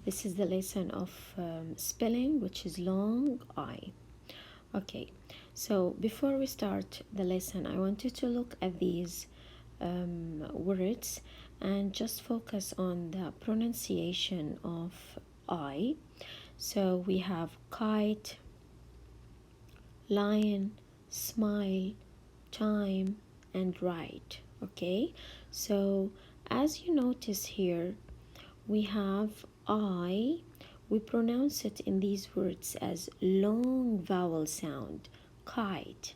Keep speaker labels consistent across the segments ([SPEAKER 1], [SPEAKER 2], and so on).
[SPEAKER 1] This is the lesson of spelling, which is long I. Okay, so before we start the lesson, I want you to look at these words and just focus on the pronunciation of I. So we have kite, lion, smile, time, and right. Okay, so as you notice here, we have I. We pronounce it in these words as long vowel sound: kite,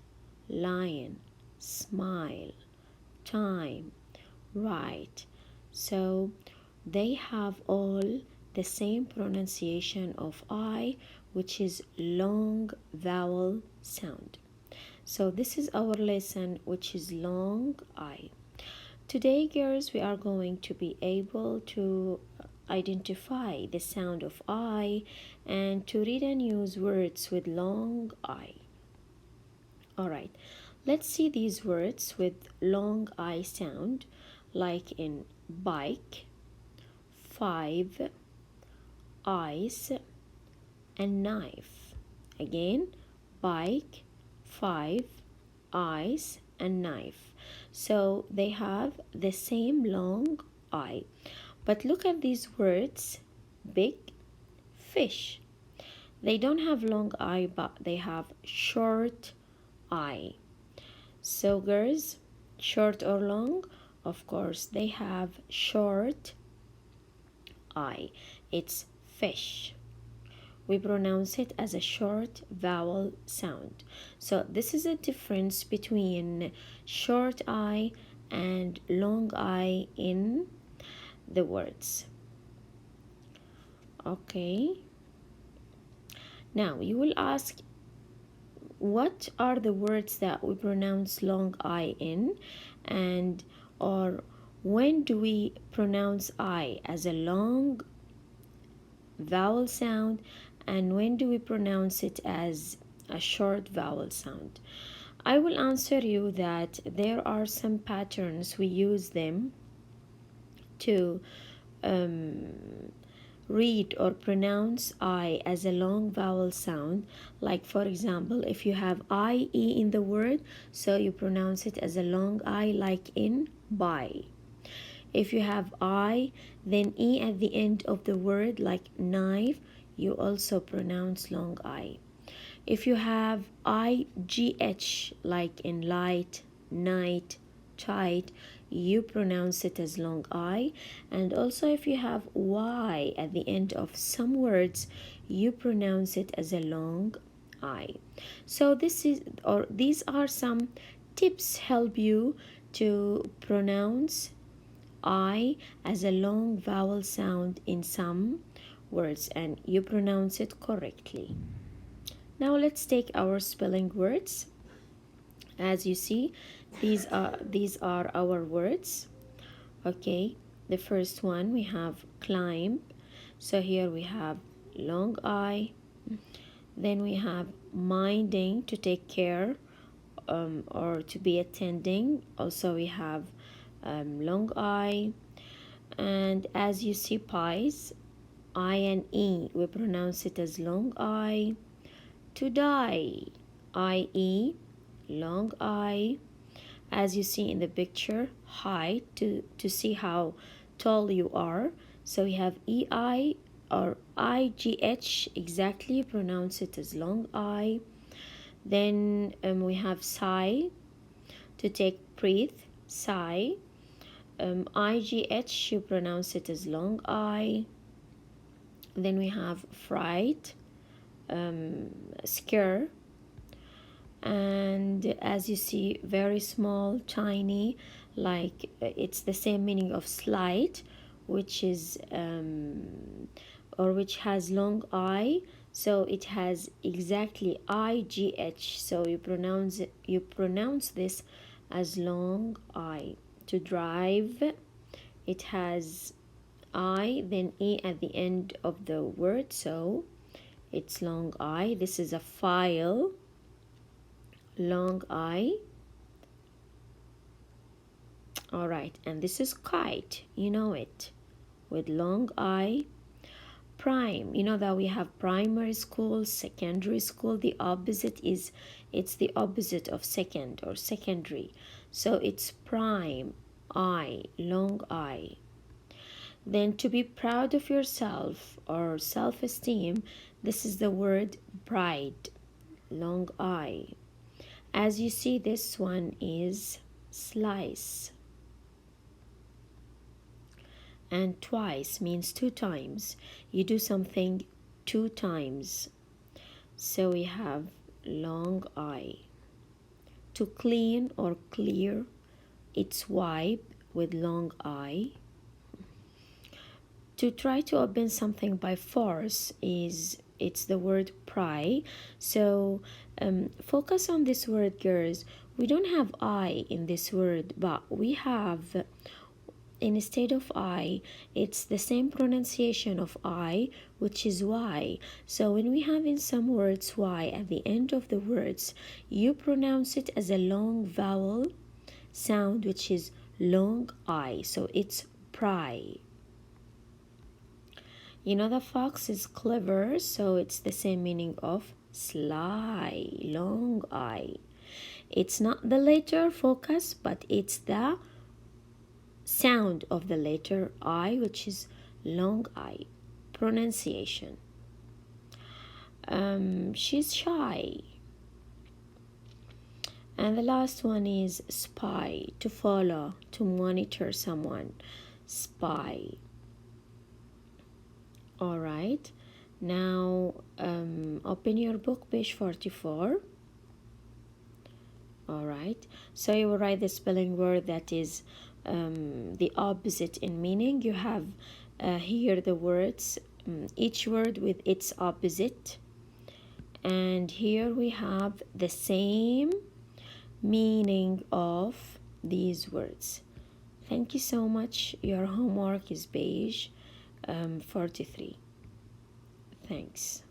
[SPEAKER 1] lion, smile, time, right. So they have all the same pronunciation of I, which is long vowel sound. So this is our lesson, which is long I. Today, girls, we are going to be able to identify the sound of I and to read and use words with long I. Alright, let's see these words with long I sound, like in bike, five, ice, and knife. Again, bike, five, ice, and knife. So they have the same long I. But look at these words: big, fish. They don't have long I, but they have short I. So girls, short or long? Of course, they have short I. It's fish. We pronounce it as a short vowel sound. So this is a difference between short I and long I in the words. Okay, now you will ask, what are the words that we pronounce long I in, and or when do we pronounce I as a long vowel sound, and when do we pronounce it as a short vowel sound? I will answer you that there are some patterns we use them to read or pronounce I as a long vowel sound. Like, for example, if you have IE in the word, so you pronounce it as a long I, like in buy. If you have I, then E at the end of the word, like knife, you also pronounce long I. If you have IGH, like in light, night, tight, you pronounce it as long I. And also if you have Y at the end of some words, you pronounce it as a long I. So these are some tips help you to pronounce I as a long vowel sound in some words, and you pronounce it correctly. Now let's take our spelling words. As you see, these are our words. Okay, the first one we have climb. So here we have long I. Then we have minding, to take care or to be attending. Also we have long I. And as you see, pies, I and E, we pronounce it as long I. To die, I-E, long I. As you see in the picture, height, to see how tall you are. So we have E-I or I-G-H, exactly, pronounce it as long I. Then we have sigh, to take breath, sigh. I-G-H, you pronounce it as long I. Then we have fright, scare, and as you see, very small, tiny, like it's the same meaning of slight, which is or which has long I, so it has exactly IGH, so you pronounce this as long I. To drive, it has I, then E at the end of the word, so it's long I. This is a file, long I. All right, and this is kite, you know it, with long I. prime. You know that we have primary school, secondary school. The opposite is, it's the opposite of second or secondary. So it's prime, I, long I. Then to be proud of yourself or self-esteem, this is the word pride, long I. As you see, this one is slice. And twice means 2 times. You do something 2 times. So we have long I. To clean or clear, it's wipe with long I. To try to open something by force it's the word pry. So focus on this word, girls. We don't have I in this word, but we have, instead of I, it's the same pronunciation of I, which is Y. So when we have in some words Y at the end of the words, you pronounce it as a long vowel sound, which is long I. So it's pry. You know, the fox is clever, so it's the same meaning of sly, long I. It's not the letter, focus, but it's the sound of the letter I, which is long I. Pronunciation. She's shy. And the last one is spy, to follow, to monitor someone. Spy. All right, now open your book, page 44. All right, so you will write the spelling word that is the opposite in meaning. You have here the words, each word with its opposite, and here we have the same meaning of these words. Thank you so much. Your homework is page 43. Thanks.